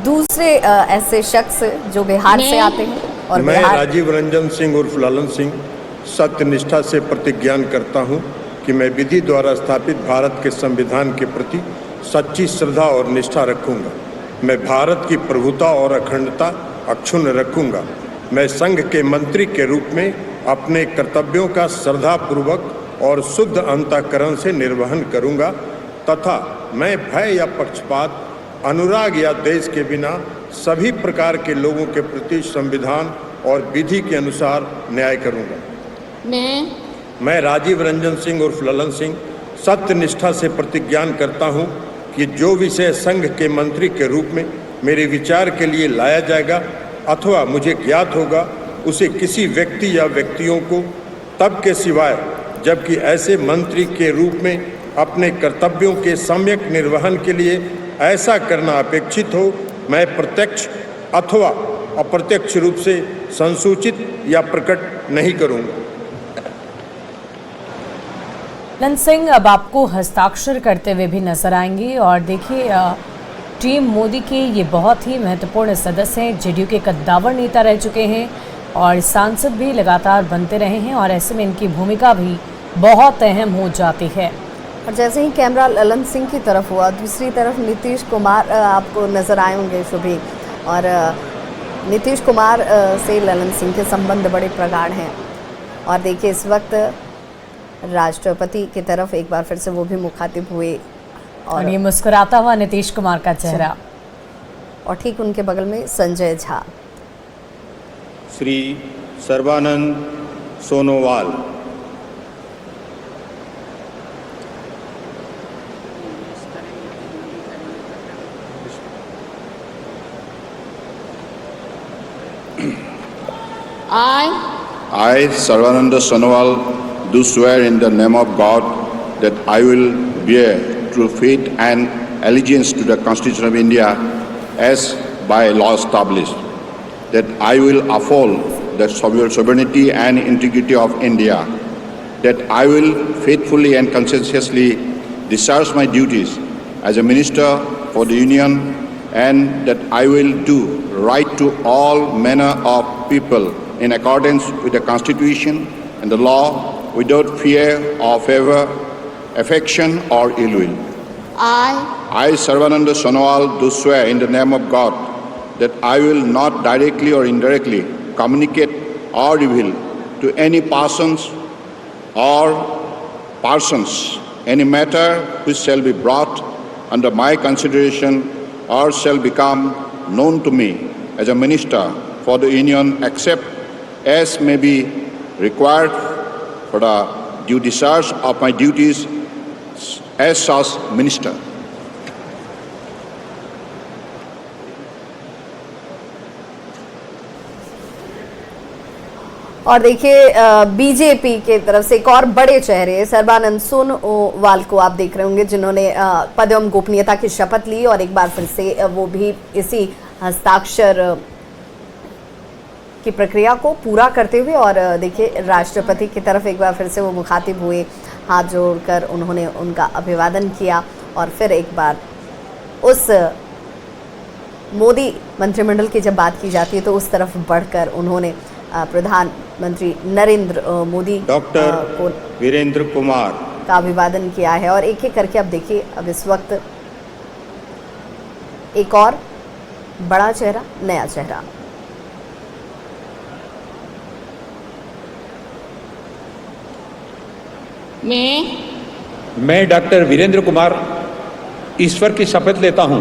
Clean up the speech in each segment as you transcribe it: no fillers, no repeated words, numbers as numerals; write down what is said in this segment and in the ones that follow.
दूसरे ऐसे शख्स जो बिहार से आते हैं और मैं बिहार राजीव रंजन सिंह उर्फ ललन सिंह सत्यनिष्ठा से प्रतिज्ञान करता हूं कि मैं विधि द्वारा स्थापित भारत के संविधान के प्रति सच्ची श्रद्धा और निष्ठा रखूंगा। मैं भारत की प्रभुता और अखंडता अक्षुण्ण रखूंगा। मैं संघ के मंत्री के रूप में अपने कर्तव्यों का श्रद्धापूर्वक और शुद्ध अंतःकरण से निर्वहन करूंगा तथा मैं भय या पक्षपात, अनुराग या देश के बिना सभी प्रकार के लोगों के प्रति संविधान और विधि के अनुसार न्याय करूंगा। मैं राजीव रंजन सिंह उर्फ ललन सिंह सत्यनिष्ठा से प्रतिज्ञान करता हूं कि जो विषय संघ के मंत्री के रूप में मेरे विचार के लिए लाया जाएगा अथवा मुझे ज्ञात होगा, उसे किसी व्यक्ति या व्यक्तियों को तब के सिवाय जबकि ऐसे मंत्री के रूप में अपने कर्तव्यों के सम्यक निर्वहन के लिए ऐसा करना अपेक्षित हो, मैं प्रत्यक्ष अथवा अप्रत्यक्ष रूप से संसूचित या प्रकट नहीं करूंगा। ललन सिंह अब आपको हस्ताक्षर करते हुए भी नजर आएंगे और देखिए टीम मोदी के ये बहुत ही महत्वपूर्ण सदस्य हैं, जेडीयू के कद्दावर नेता रह चुके हैं और सांसद भी लगातार बनते रहे हैं और ऐसे में इनकी भूमिका भी बहुत अहम हो जाती है। और जैसे ही कैमरा ललन सिंह की तरफ हुआ, दूसरी तरफ नीतीश कुमार आपको नजर आए होंगे शुभी, और नीतीश कुमार से ललन सिंह के संबंध बड़े प्रगाढ़ हैं। और देखिए इस वक्त राष्ट्रपति की तरफ एक बार फिर से वो भी मुखातिब हुए और ये मुस्कुराता हुआ नीतीश कुमार का चेहरा, और ठीक उनके बगल में Sanjay Jha. Shri Sarbananda Sonowal, I, Sarvananda Sonowal, do swear in the name of God that I will bear true faith and allegiance to the Constitution of India as by law established, that I will uphold the sovereignty and integrity of India, that I will faithfully and conscientiously discharge my duties as a minister for the Union, and that I will do right to all manner of people in accordance with the Constitution and the law, without fear or favor, affection or ill will. I, Sarvananda Sonowal, do swear in the name of God that I will not directly or indirectly communicate or reveal to any persons any matter which shall be brought under my consideration or shall become known to me as a minister for the Union, except as may be required for the due discharge of my duties as such minister. और देखिए BJP के तरफ से एक और बड़े चेहरे सर्बानंद सोनोवाल को आप देख रहे होंगे, जिन्होंने पद एवं गोपनीयता की शपथ ली और एक बार फिर से वो भी इसी हस्ताक्षर की प्रक्रिया को पूरा करते हुए, और देखिए राष्ट्रपति की तरफ एक बार फिर से वो मुखातिब हुए, हाथ जोड़कर उन्होंने उनका अभिवादन किया और फिर एक बार उस मोदी मंत्रिमंडल की जब बात की जाती है तो उस तरफ बढ़कर उन्होंने प्रधानमंत्री नरेंद्र मोदी डॉक्टर वीरेंद्र कुमार का अभिवादन किया है। और एक एक करके अब देखिए, अब इस वक्त एक और बड़ा चेहरा, नया चेहरा। मैं डॉक्टर वीरेंद्र कुमार ईश्वर की शपथ लेता हूं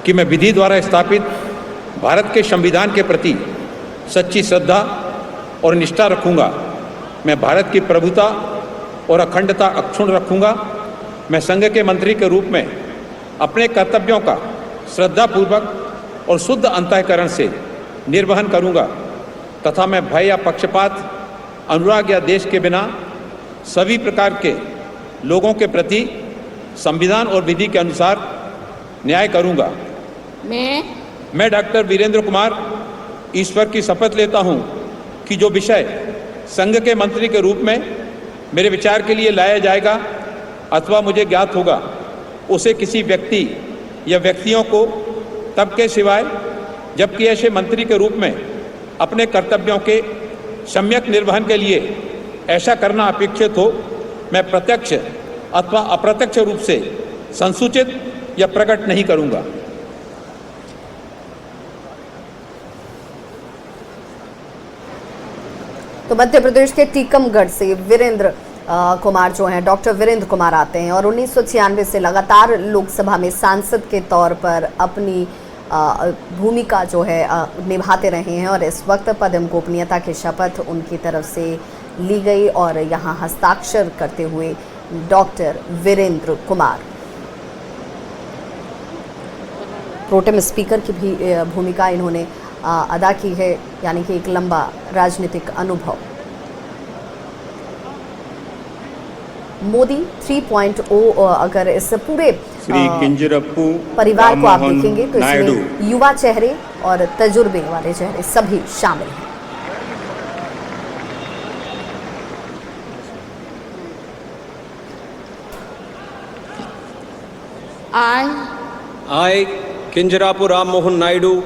कि मैं विधि द्वारा स्थापित भारत के संविधान के प्रति सच्ची श्रद्धा और निष्ठा रखूंगा। मैं भारत की प्रभुता और अखंडता अक्षुण्ण रखूंगा। मैं संघ के मंत्री के रूप में अपने कर्तव्यों का श्रद्धापूर्वक और शुद्ध अंतःकरण से निर्वहन करूंगा तथा मैं भय या पक्षपात, अनुराग या देश के बिना सभी प्रकार के लोगों के प्रति संविधान और विधि के अनुसार न्याय करूंगा। मैं डॉक्टर वीरेंद्र कुमार ईश्वर की शपथ लेता हूं कि जो विषय संघ के मंत्री के रूप में मेरे विचार के लिए लाया जाएगा अथवा मुझे ज्ञात होगा, उसे किसी व्यक्ति या व्यक्तियों को तब के सिवाय जबकि ऐसे मंत्री के रूप में अपने कर्तव्यों के सम्यक निर्वहन के लिए ऐसा करना अपेक्षित हो, मैं प्रत्यक्ष अथवा अप्रत्यक्ष रूप से संसूचित या प्रकट नहीं करूंगा। तो मध्य प्रदेश के टीकमगढ़ से वीरेंद्र कुमार जो हैं, डॉक्टर वीरेंद्र कुमार आते हैं और 1996 से लगातार लोकसभा में सांसद के तौर पर अपनी भूमिका जो है निभाते रहे हैं और इस वक्त पद एवं गोपनीयता की शपथ उनकी तरफ से ली गई और यहाँ हस्ताक्षर करते हुए doctor Virendra Kumar pro tem speaker की भी भूमिका इन्होंने अदा की है, यानी कि एक लंबा राजनीतिक अनुभव। मोदी 3.0 अगर इस पूरे श्री किंजरप्पू परिवार को आप राममोहन देखेंगे तो नायडू इसमें युवा चेहरे और तजुर्बे वाले चेहरे सभी शामिल हैं। I, Kinjarapu Ram Mohan Naidu,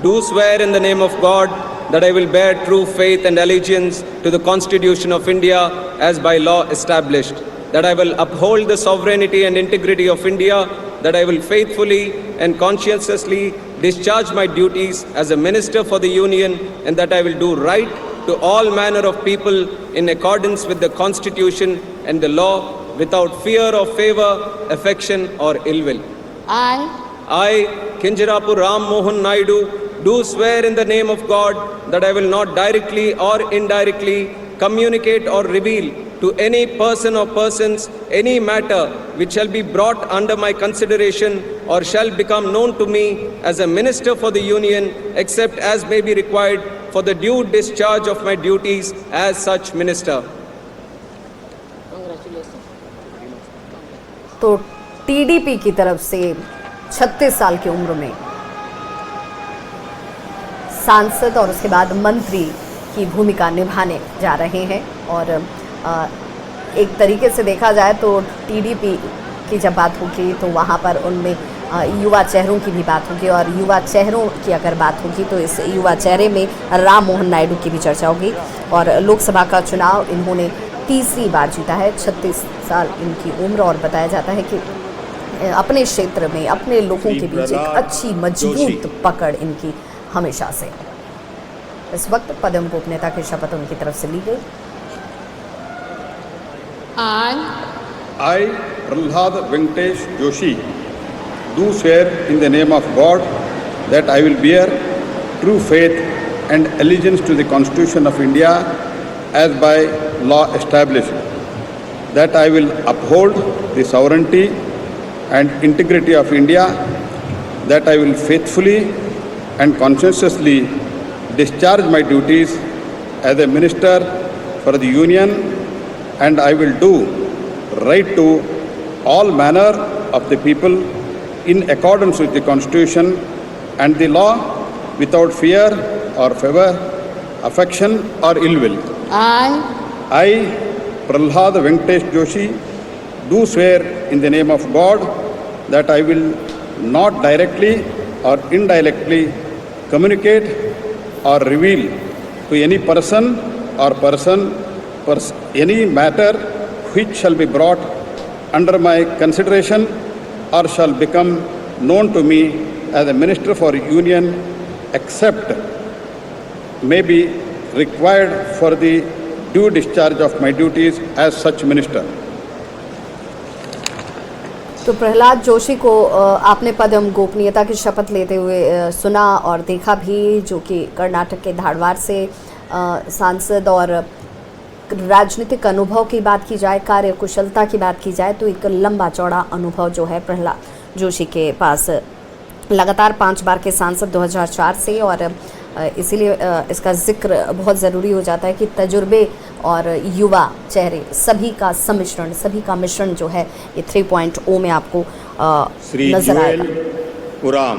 do swear in the name of God that I will bear true faith and allegiance to the Constitution of India as by law established, that I will uphold the sovereignty and integrity of India, that I will faithfully and conscientiously discharge my duties as a Minister for the Union, and that I will do right to all manner of people in accordance with the Constitution and the law without fear of favor, affection or ill will. I, Kinjarapu Ram Mohan Naidu, do swear in the name of God that I will not directly or indirectly communicate or reveal to any person or persons any matter which shall be brought under my consideration or shall become known to me as a Minister for the Union, except as may be required for the due discharge of my duties as such Minister. तो TDP की तरफ से 36 साल की उम्र में सांसद और उसके बाद मंत्री की भूमिका निभाने जा रहे हैं और एक तरीके से देखा जाए तो टीडीपी की जब बात होगी तो वहाँ पर उनमें युवा चेहरों की भी बात होगी और युवा चेहरों की अगर बात होगी तो इस युवा चेहरे में राम मोहन नायडू की भी चर्चा होगी और लोकसभा का चुनाव इन्होंने तीसरी बार जीता है। 36 साल इनकी उम्र और बताया जाता है कि अपने क्षेत्र में अपने लोगों के बीच एक अच्छी मजबूत पकड़ इनकी हमेशा से। इस वक्त पद एवं गोपनीयता की शपथ उनकी तरफ से ली गई। I, Prahlad Venkatesh Joshi, do swear in the name of God that I will bear true faith and allegiance to the Constitution of India as by law established, that I will uphold the sovereignty and integrity of India, that I will faithfully and conscientiously discharge my duties as a Minister for the Union, and I will do right to all manner of the people in accordance with the Constitution and the law without fear or favor, affection or ill will. I, Prahlad Venkatesh Joshi, do swear in the name of God that I will not directly or indirectly communicate or reveal to any person or any matter which shall be brought under my consideration or shall become known to me as a Minister for Union, except may be required for the due discharge of my duties as such Minister. तो प्रहलाद जोशी को आपने पद एवं गोपनीयता की शपथ लेते हुए सुना और देखा भी, जो कि कर्नाटक के धारवाड़ से सांसद और राजनीतिक अनुभव की बात की जाए, कार्य कुशलता की बात की जाए तो एक लंबा चौड़ा अनुभव जो है प्रहलाद जोशी के पास। लगातार 5 बार के सांसद 2004 से और इसीलिए इसका जिक्र बहुत ज़रूरी हो जाता है कि तजुर्बे और युवा चेहरे सभी का सम्मिश्रण, सभी का मिश्रण जो है ये 3.0 में आपको नजर आएगा। उराम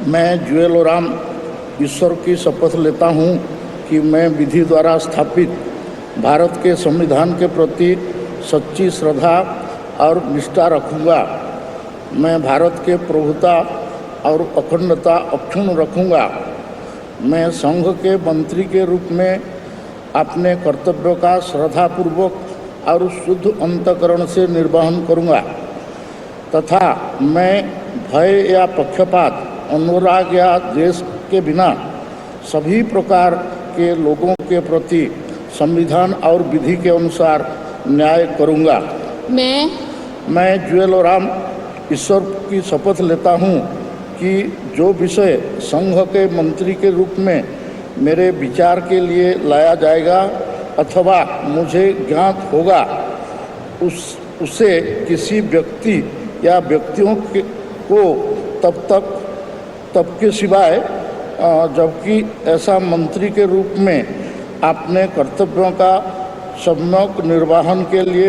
मैं जुएल ओराम ईश्वर की शपथ लेता हूँ कि मैं विधि द्वारा स्थापित भारत के संविधान के प्रति सच्ची श्रद्धा और निष्ठा रखूँगा। मैं भारत के प्रभुता और अखंडता अक्षुण्ण रखूँगा। मैं संघ के मंत्री के रूप में अपने कर्तव्यों का श्रद्धापूर्वक और शुद्ध अंतःकरण से निर्वहन करूँगा तथा मैं भय या पक्षपात, अनुराग या द्वेष के बिना सभी प्रकार के लोगों के प्रति संविधान और विधि के अनुसार न्याय करूँगा। मैं जुएल ओराम ईश्वर की शपथ लेता हूँ कि जो विषय संघ के मंत्री के रूप में मेरे विचार के लिए लाया जाएगा अथवा मुझे ज्ञात होगा उसे किसी व्यक्ति या व्यक्तियों को तब के सिवाय जबकि ऐसा मंत्री के रूप में अपने कर्तव्यों का सम्यक निर्वहन के लिए